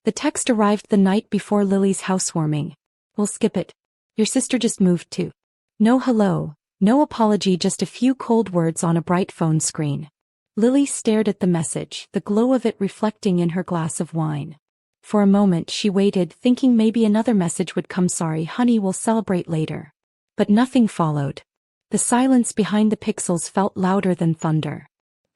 The text arrived the night before Lily's housewarming. We'll skip it. Your sister just moved too. No hello, no apology, just a few cold words on a bright phone screen. Lily stared at the message, the glow of it reflecting in her glass of wine. For a moment she waited, thinking maybe another message would come. Sorry honey, we'll celebrate later. But nothing followed. The silence behind the pixels felt louder than thunder.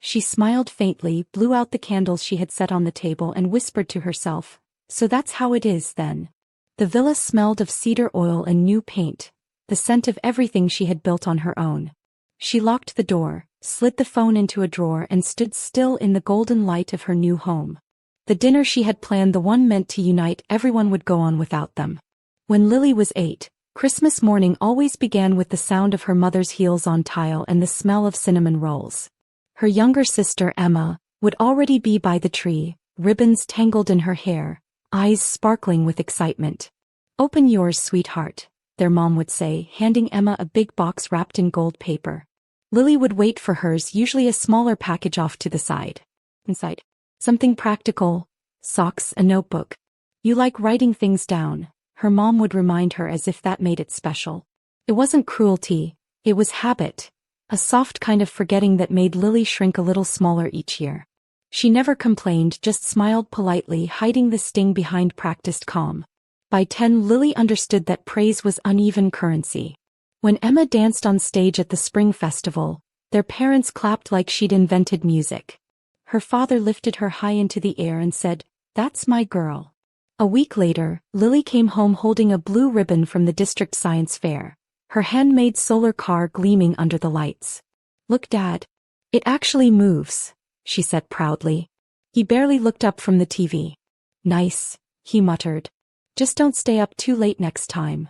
She smiled faintly, blew out the candles she had set on the table and whispered to herself, so that's how it is then. The villa smelled of cedar oil and new paint, the scent of everything she had built on her own. She locked the door, slid the phone into a drawer and stood still in the golden light of her new home. The dinner she had planned, the one meant to unite everyone, would go on without them. When Lily was 8, Christmas morning always began with the sound of her mother's heels on tile and the smell of cinnamon rolls. Her younger sister, Emma, would already be by the tree, ribbons tangled in her hair, eyes sparkling with excitement. Open yours, sweetheart, their mom would say, handing Emma a big box wrapped in gold paper. Lily would wait for hers, usually a smaller package off to the side. Inside, something practical, socks, a notebook. You like writing things down, her mom would remind her, as if that made it special. It wasn't cruelty, it was habit. A soft kind of forgetting that made Lily shrink a little smaller each year. She never complained, just smiled politely, hiding the sting behind practiced calm. By 10, Lily understood that praise was uneven currency. When Emma danced on stage at the spring festival, their parents clapped like she'd invented music. Her father lifted her high into the air and said, "That's my girl." A week later, Lily came home holding a blue ribbon from the district science fair, her handmade solar car gleaming under the lights. "Look, Dad. It actually moves," she said proudly. He barely looked up from the TV. "Nice," he muttered. "Just don't stay up too late next time."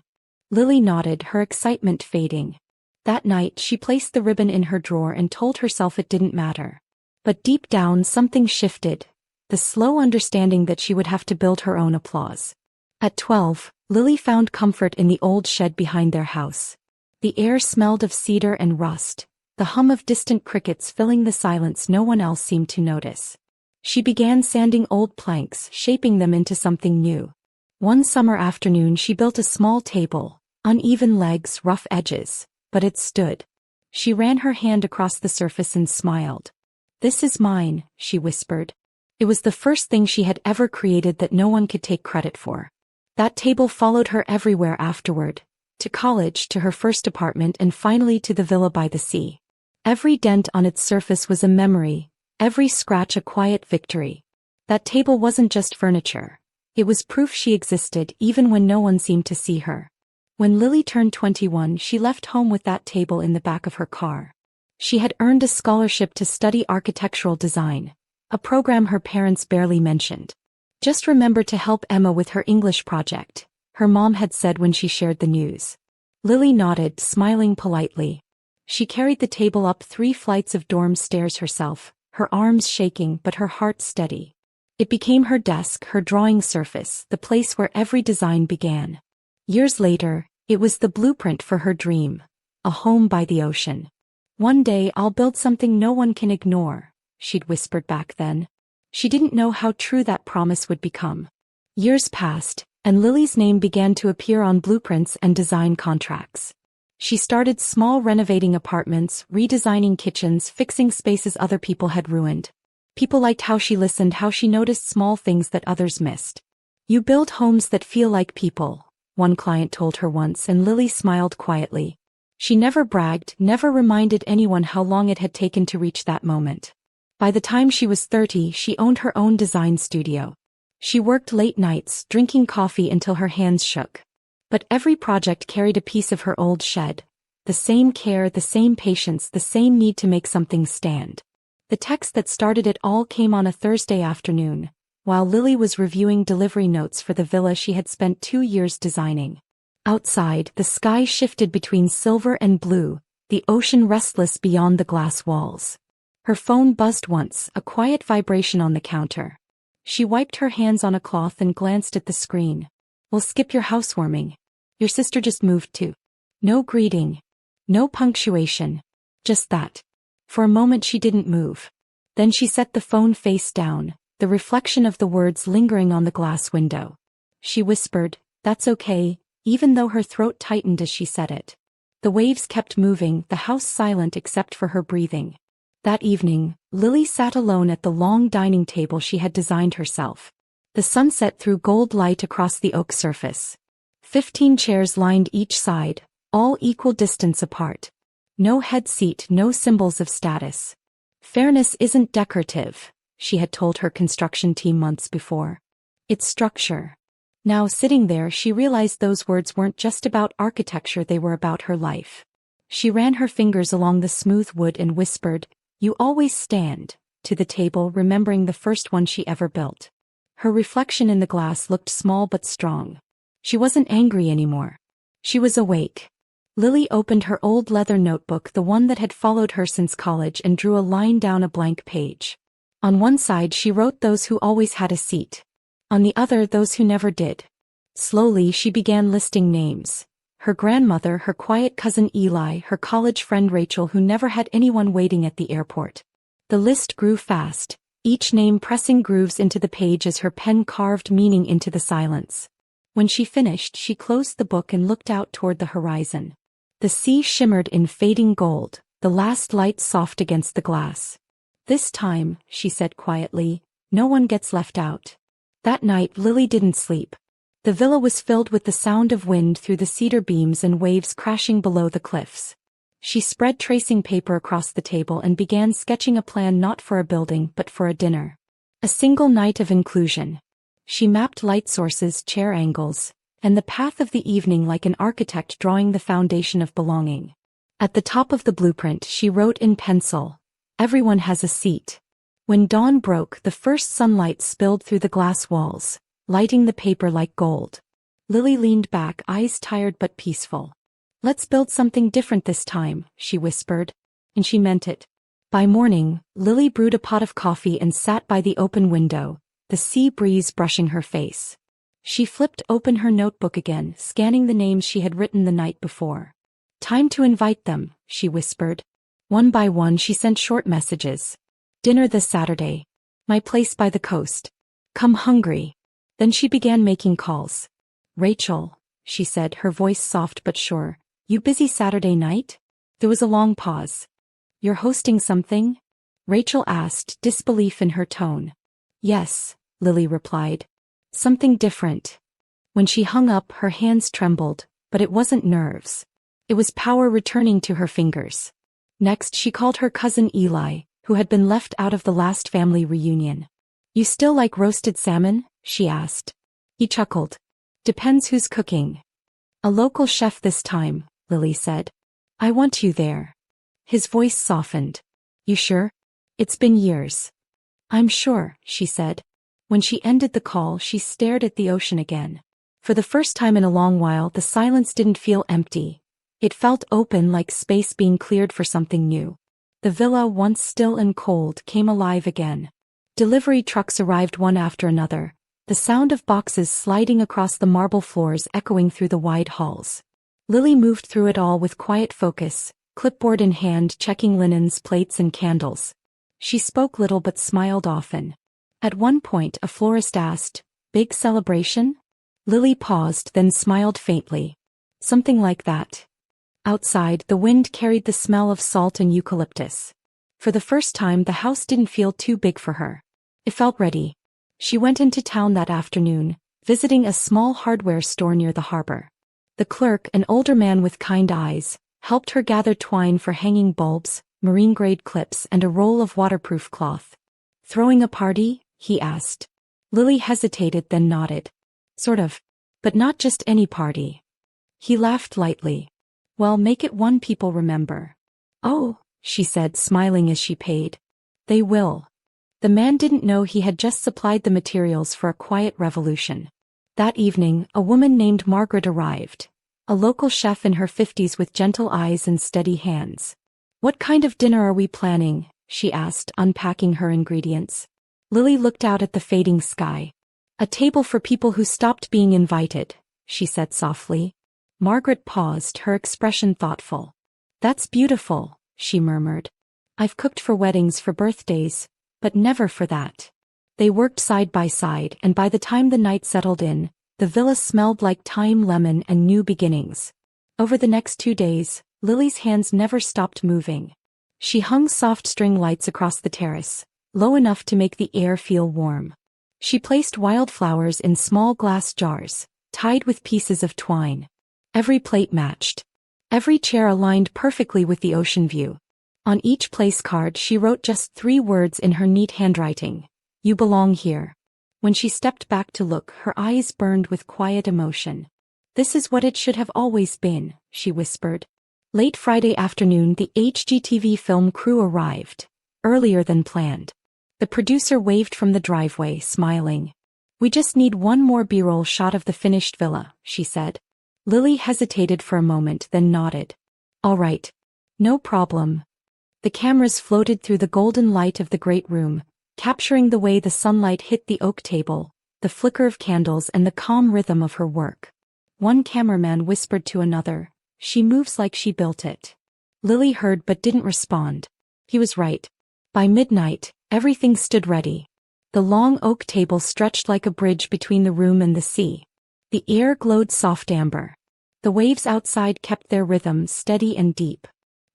Lily nodded, her excitement fading. That night she placed the ribbon in her drawer and told herself it didn't matter. But deep down something shifted, the slow understanding that she would have to build her own applause. At 12, Lily found comfort in the old shed behind their house. The air smelled of cedar and rust, the hum of distant crickets filling the silence no one else seemed to notice. She began sanding old planks, shaping them into something new. One summer afternoon she built a small table, uneven legs, rough edges, but it stood. She ran her hand across the surface and smiled. "This is mine," she whispered. It was the first thing she had ever created that no one could take credit for. That table followed her everywhere afterward, to college, to her first apartment, and finally to the villa by the sea. Every dent on its surface was a memory, every scratch a quiet victory. That table wasn't just furniture. It was proof she existed even when no one seemed to see her. When Lily turned 21, she left home with that table in the back of her car. She had earned a scholarship to study architectural design, a program her parents barely mentioned. "Just remember to help Emma with her English project," her mom had said when she shared the news. Lily nodded, smiling politely. She carried the table up 3 flights of dorm stairs herself, her arms shaking but her heart steady. It became her desk, her drawing surface, the place where every design began. Years later, it was the blueprint for her dream, a home by the ocean. "One day I'll build something no one can ignore," she'd whispered back then. She didn't know how true that promise would become. Years passed, and Lily's name began to appear on blueprints and design contracts. She started small, renovating apartments, redesigning kitchens, fixing spaces other people had ruined. People liked how she listened, how she noticed small things that others missed. "You build homes that feel like people," one client told her once, and Lily smiled quietly. She never bragged, never reminded anyone how long it had taken to reach that moment. By the time she was 30, she owned her own design studio. She worked late nights, drinking coffee until her hands shook. But every project carried a piece of her old shed. The same care, the same patience, the same need to make something stand. The text that started it all came on a Thursday afternoon, while Lily was reviewing delivery notes for the villa she had spent 2 years designing. Outside, the sky shifted between silver and blue, the ocean restless beyond the glass walls. Her phone buzzed once, a quiet vibration on the counter. She wiped her hands on a cloth and glanced at the screen. "We'll skip your housewarming. Your sister just moved too." No greeting. No punctuation. Just that. For a moment she didn't move. Then she set the phone face down, the reflection of the words lingering on the glass window. She whispered, "That's okay," even though her throat tightened as she said it. The waves kept moving, the house silent except for her breathing. That evening, Lily sat alone at the long dining table she had designed herself. The sunset threw gold light across the oak surface. 15 chairs lined each side, all equal distance apart. No head seat, no symbols of status. "Fairness isn't decorative," she had told her construction team months before. "It's structure." Now sitting there, she realized those words weren't just about architecture, they were about her life. She ran her fingers along the smooth wood and whispered, "You always stand," to the table, remembering the first one she ever built. Her reflection in the glass looked small but strong. She wasn't angry anymore. She was awake. Lily opened her old leather notebook, the one that had followed her since college, and drew a line down a blank page. On one side she wrote those who always had a seat. On the other, those who never did. Slowly she began listing names. Her grandmother, her quiet cousin Eli, her college friend Rachel, who never had anyone waiting at the airport. The list grew fast, each name pressing grooves into the page as her pen carved meaning into the silence. When she finished, she closed the book and looked out toward the horizon. The sea shimmered in fading gold, the last light soft against the glass. "This time," she said quietly, "no one gets left out." That night Lily didn't sleep. The villa was filled with the sound of wind through the cedar beams and waves crashing below the cliffs. She spread tracing paper across the table and began sketching a plan, not for a building but for a dinner. A single night of inclusion. She mapped light sources, chair angles, and the path of the evening like an architect drawing the foundation of belonging. At the top of the blueprint she wrote in pencil, "Everyone has a seat." When dawn broke, the first sunlight spilled through the glass walls, lighting the paper like gold. Lily leaned back, eyes tired but peaceful. "Let's build something different this time," she whispered. And she meant it. By morning, Lily brewed a pot of coffee and sat by the open window, the sea breeze brushing her face. She flipped open her notebook again, scanning the names she had written the night before. "Time to invite them," she whispered. One by one she sent short messages. "Dinner this Saturday. My place by the coast. Come hungry." Then she began making calls. "Rachel," she said, her voice soft but sure, "you busy Saturday night?" There was a long pause. "You're hosting something?" Rachel asked, disbelief in her tone. "Yes," Lily replied. "Something different." When she hung up, her hands trembled, but it wasn't nerves. It was power returning to her fingers. Next she called her cousin Eli, who had been left out of the last family reunion. "You still like roasted salmon?" she asked. He chuckled. "Depends who's cooking." "A local chef this time," Lily said. "I want you there." His voice softened. "You sure? It's been years." "I'm sure," she said. When she ended the call, she stared at the ocean again. For the first time in a long while, the silence didn't feel empty. It felt open, like space being cleared for something new. The villa, once still and cold, came alive again. Delivery trucks arrived one after another, the sound of boxes sliding across the marble floors echoing through the wide halls. Lily moved through it all with quiet focus, clipboard in hand, checking linens, plates and candles. She spoke little but smiled often. At one point a florist asked, "Big celebration?" Lily paused, then smiled faintly. "Something like that." Outside, the wind carried the smell of salt and eucalyptus. For the first time, the house didn't feel too big for her. It felt ready. She went into town that afternoon, visiting a small hardware store near the harbor. The clerk, an older man with kind eyes, helped her gather twine for hanging bulbs, marine-grade clips, and a roll of waterproof cloth. "Throwing a party?" he asked. Lily hesitated, then nodded. "Sort of. But not just any party." He laughed lightly. "Well, make it one people remember." "Oh," she said, smiling as she paid. "They will." The man didn't know he had just supplied the materials for a quiet revolution. That evening, a woman named Margaret arrived. A local chef in her 50s with gentle eyes and steady hands. "What kind of dinner are we planning?" she asked, unpacking her ingredients. Lily looked out at the fading sky. "A table for people who stopped being invited," she said softly. Margaret paused, her expression thoughtful. "That's beautiful," she murmured. "I've cooked for weddings, for birthdays, but never for that." They worked side by side, and by the time the night settled in, the villa smelled like thyme, lemon, and new beginnings. Over the next 2 days, Lily's hands never stopped moving. She hung soft string lights across the terrace, low enough to make the air feel warm. She placed wildflowers in small glass jars, tied with pieces of twine. Every plate matched. Every chair aligned perfectly with the ocean view. On each place card she wrote just 3 words in her neat handwriting: "You belong here." When she stepped back to look, her eyes burned with quiet emotion. "This is what it should have always been," she whispered. Late Friday afternoon, the HGTV film crew arrived, earlier than planned. The producer waved from the driveway, smiling. "We just need one more B-roll shot of the finished villa," she said. Lily hesitated for a moment, then nodded. "All right. No problem." The cameras floated through the golden light of the great room, capturing the way the sunlight hit the oak table, the flicker of candles, and the calm rhythm of her work. One cameraman whispered to another, "She moves like she built it." Lily heard but didn't respond. He was right. By midnight, everything stood ready. The long oak table stretched like a bridge between the room and the sea. The air glowed soft amber. The waves outside kept their rhythm steady and deep.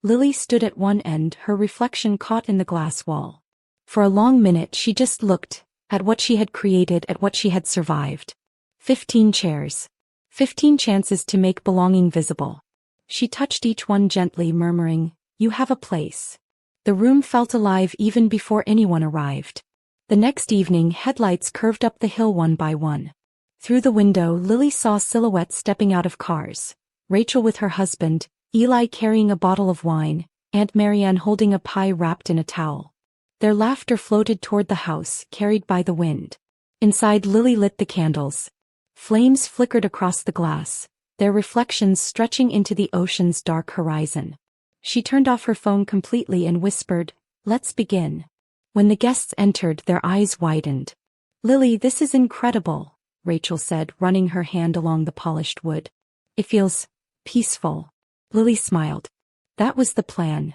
Lily stood at one end, her reflection caught in the glass wall. For a long minute she just looked, at what she had created, at what she had survived. 15 chairs. 15 chances to make belonging visible. She touched each one gently, murmuring, "You have a place." The room felt alive even before anyone arrived. The next evening, headlights curved up the hill one by one. Through the window, Lily saw silhouettes stepping out of cars. Rachel with her husband, Eli carrying a bottle of wine, Aunt Marianne holding a pie wrapped in a towel. Their laughter floated toward the house, carried by the wind. Inside, Lily lit the candles. Flames flickered across the glass, their reflections stretching into the ocean's dark horizon. She turned off her phone completely and whispered, "Let's begin." When the guests entered, their eyes widened. "Lily, this is incredible," Rachel said, running her hand along the polished wood. "It feels peaceful." Lily smiled. That was the plan.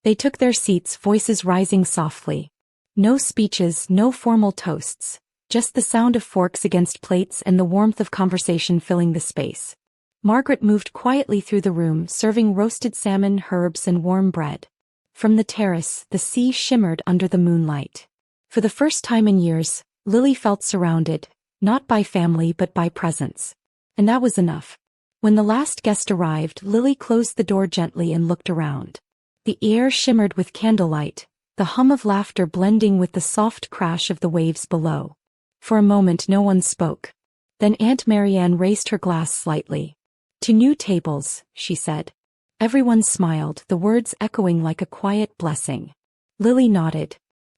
They took their seats, voices rising softly. No speeches, no formal toasts, just the sound of forks against plates and the warmth of conversation filling the space. Margaret moved quietly through the room, serving roasted salmon, herbs, and warm bread. From the terrace, the sea shimmered under the moonlight. For the first time in years, Lily felt surrounded, not by family but by presence. And that was enough. When the last guest arrived, Lily closed the door gently and looked around. The air shimmered with candlelight, the hum of laughter blending with the soft crash of the waves below. For a moment no one spoke. Then Aunt Marianne raised her glass slightly. "To new tables," she said. Everyone smiled, the words echoing like a quiet blessing. Lily nodded.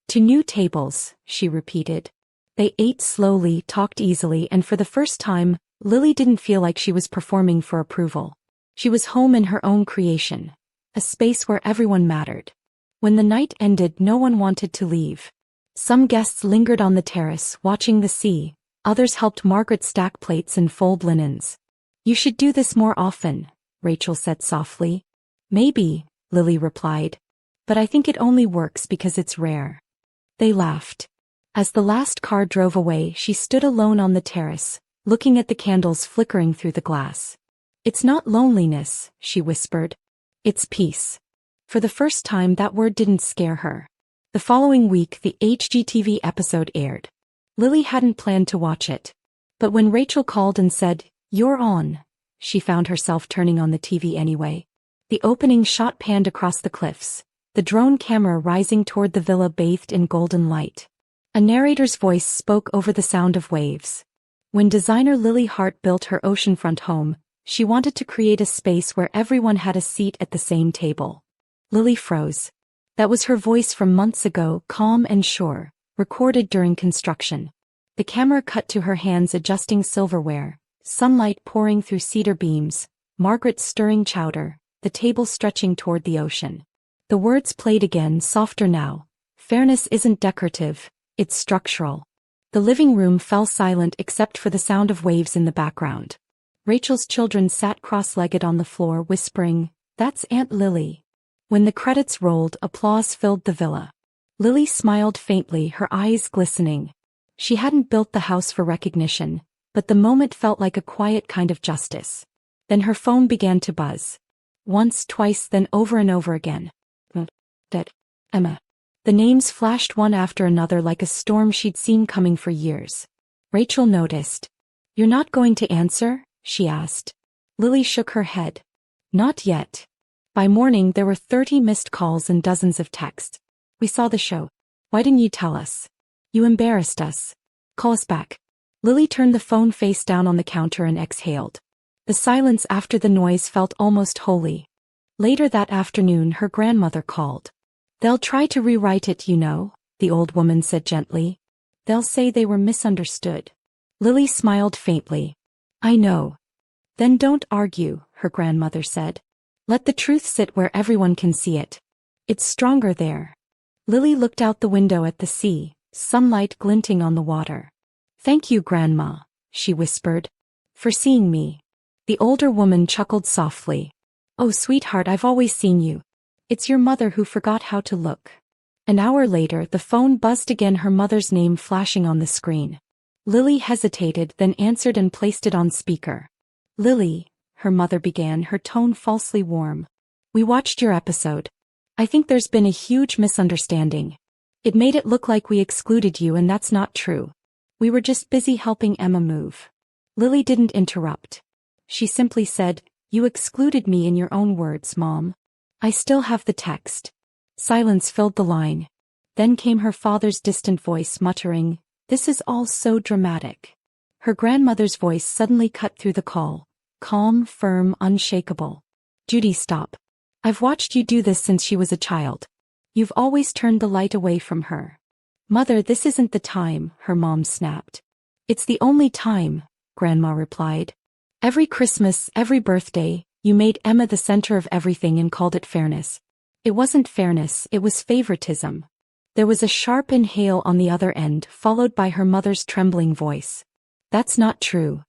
"To new tables," she repeated. They ate slowly, talked easily, and for the first time, Lily didn't feel like she was performing for approval. She was home in her own creation, a space where everyone mattered. When the night ended, no one wanted to leave. Some guests lingered on the terrace, watching the sea. Others helped Margaret stack plates and fold linens. "You should do this more often," Rachel said softly. "Maybe," Lily replied. "But I think it only works because it's rare." They laughed. As the last car drove away, she stood alone on the terrace, looking at the candles flickering through the glass. "It's not loneliness," she whispered. "It's peace." For the first time, that word didn't scare her. The following week, the HGTV episode aired. Lily hadn't planned to watch it. But when Rachel called and said, "You're on," she found herself turning on the TV anyway. The opening shot panned across the cliffs, the drone camera rising toward the villa bathed in golden light. A narrator's voice spoke over the sound of waves. When designer Lily Hart built her oceanfront home, she wanted to create a space where everyone had a seat at the same table. Lily froze. That was her voice from months ago, calm and sure, recorded during construction. The camera cut to her hands adjusting silverware, sunlight pouring through cedar beams, Margaret stirring chowder, the table stretching toward the ocean. The words played again, softer now. "Fairness isn't decorative, it's structural." The living room fell silent except for the sound of waves in the background. Rachel's children sat cross-legged on the floor whispering, "That's Aunt Lily." When the credits rolled, applause filled the villa. Lily smiled faintly, her eyes glistening. She hadn't built the house for recognition, but the moment felt like a quiet kind of justice. Then her phone began to buzz. Once, twice, then over and over again. That Emma. The names flashed one after another like a storm she'd seen coming for years. Rachel noticed. "You're not going to answer?" she asked. Lily shook her head. "Not yet." By morning there were 30 missed calls and dozens of texts. "We saw the show. Why didn't you tell us? You embarrassed us. Call us back." Lily turned the phone face down on the counter and exhaled. The silence after the noise felt almost holy. Later that afternoon her grandmother called. "They'll try to rewrite it, you know," the old woman said gently. "They'll say they were misunderstood." Lily smiled faintly. "I know." "Then don't argue," her grandmother said. "Let the truth sit where everyone can see it. It's stronger there." Lily looked out the window at the sea, sunlight glinting on the water. "Thank you, Grandma," she whispered, "for seeing me." The older woman chuckled softly. "Oh, sweetheart, I've always seen you. It's your mother who forgot how to look." An hour later the phone buzzed again, her mother's name flashing on the screen. Lily hesitated, then answered and placed it on speaker. "Lily," her mother began, her tone falsely warm. "We watched your episode. I think there's been a huge misunderstanding. It made it look like we excluded you, and that's not true. We were just busy helping Emma move." Lily didn't interrupt. She simply said, "You excluded me in your own words, Mom. I still have the text." Silence filled the line. Then came her father's distant voice muttering, "This is all so dramatic." Her grandmother's voice suddenly cut through the call, calm, firm, unshakable. "Judy, stop. I've watched you do this since she was a child. You've always turned the light away from her." "Mother, this isn't the time," her mom snapped. "It's the only time," Grandma replied. "Every Christmas, every birthday, you made Emma the center of everything and called it fairness. It wasn't fairness, it was favoritism." There was a sharp inhale on the other end, followed by her mother's trembling voice. "That's not true."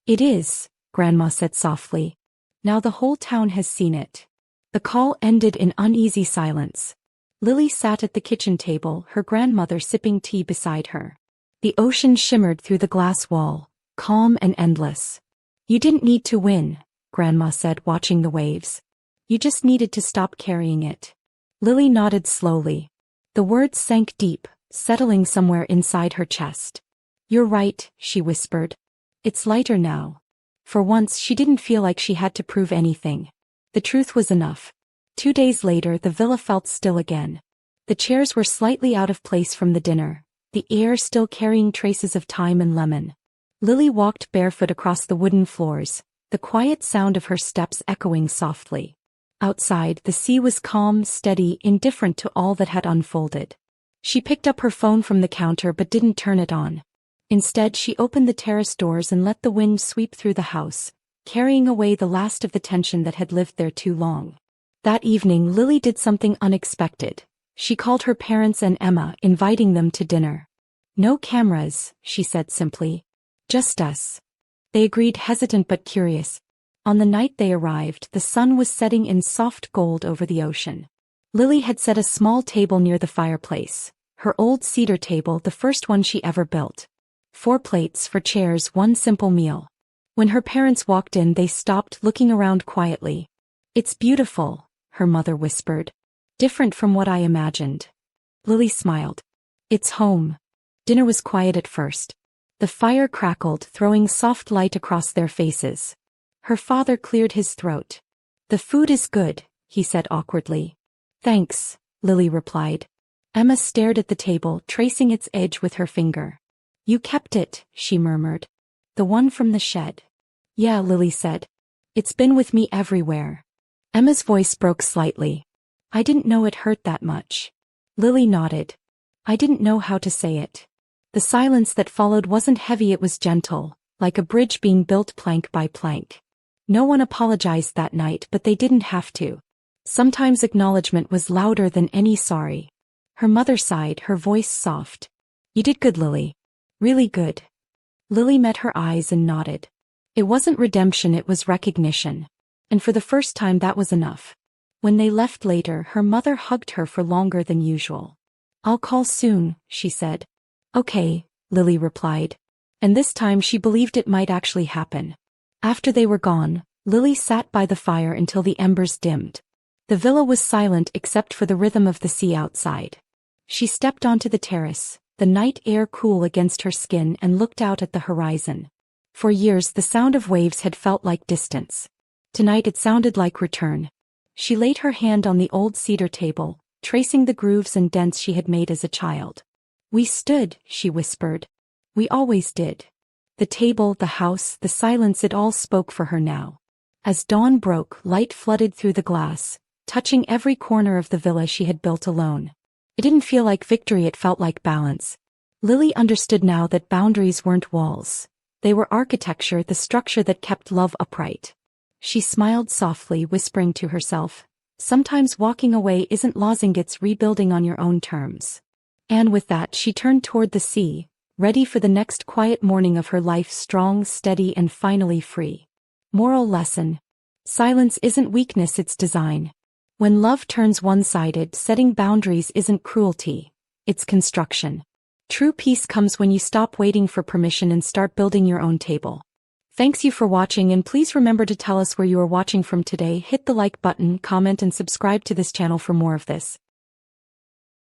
"It is," Grandma said softly. "Now the whole town has seen it." The call ended in uneasy silence. Lily sat at the kitchen table, her grandmother sipping tea beside her. The ocean shimmered through the glass wall, calm and endless. "You didn't need to win," Grandma said, watching the waves. "You just needed to stop carrying it." Lily nodded slowly. The words sank deep, settling somewhere inside her chest. "You're right," she whispered. "It's lighter now." For once she didn't feel like she had to prove anything. The truth was enough. 2 days later the villa felt still again. The chairs were slightly out of place from the dinner, the air still carrying traces of thyme and lemon. Lily walked barefoot across the wooden floors, the quiet sound of her steps echoing softly. Outside, the sea was calm, steady, indifferent to all that had unfolded. She picked up her phone from the counter but didn't turn it on. Instead, she opened the terrace doors and let the wind sweep through the house, carrying away the last of the tension that had lived there too long. That evening Lily did something unexpected. She called her parents and Emma, inviting them to dinner. "No cameras," she said simply. "Just us." They agreed, hesitant but curious. On the night they arrived, the sun was setting in soft gold over the ocean. Lily had set a small table near the fireplace, her old cedar table, the first one she ever built. 4 plates, 4 chairs, 1 simple meal. When her parents walked in, they stopped, looking around quietly. "It's beautiful," her mother whispered. "Different from what I imagined." Lily smiled. "It's home." Dinner was quiet at first. The fire crackled, throwing soft light across their faces. Her father cleared his throat. "The food is good," he said awkwardly. "Thanks," Lily replied. Emma stared at the table, tracing its edge with her finger. "You kept it," she murmured. "The one from the shed." "Yeah," Lily said. "It's been with me everywhere." Emma's voice broke slightly. "I didn't know it hurt that much." Lily nodded. "I didn't know how to say it." The silence that followed wasn't heavy, it was gentle, like a bridge being built plank by plank. No one apologized that night, but they didn't have to. Sometimes acknowledgement was louder than any sorry. Her mother sighed, her voice soft. "You did good, Lily. Really good." Lily met her eyes and nodded. It wasn't redemption, it was recognition. And for the first time that was enough. When they left later, her mother hugged her for longer than usual. "I'll call soon," she said. "Okay," Lily replied. And this time she believed it might actually happen. After they were gone, Lily sat by the fire until the embers dimmed. The villa was silent except for the rhythm of the sea outside. She stepped onto the terrace, the night air cool against her skin, and looked out at the horizon. For years the sound of waves had felt like distance. Tonight it sounded like return. She laid her hand on the old cedar table, tracing the grooves and dents she had made as a child. "We stood," she whispered. "We always did." The table, the house, the silence, it all spoke for her now. As dawn broke, light flooded through the glass, touching every corner of the villa she had built alone. It didn't feel like victory, it felt like balance. Lily understood now that boundaries weren't walls. They were architecture, the structure that kept love upright. She smiled softly, whispering to herself, "Sometimes walking away isn't losing, it's rebuilding on your own terms." And with that she turned toward the sea, ready for the next quiet morning of her life, strong, steady, and finally free. Moral lesson: silence isn't weakness, it's design. When love turns one-sided, setting boundaries isn't cruelty, it's construction. True peace comes when you stop waiting for permission and start building your own table. Thanks you for watching, and please remember to tell us where you are watching from today. Hit the like button, comment, and subscribe to this channel for more of this.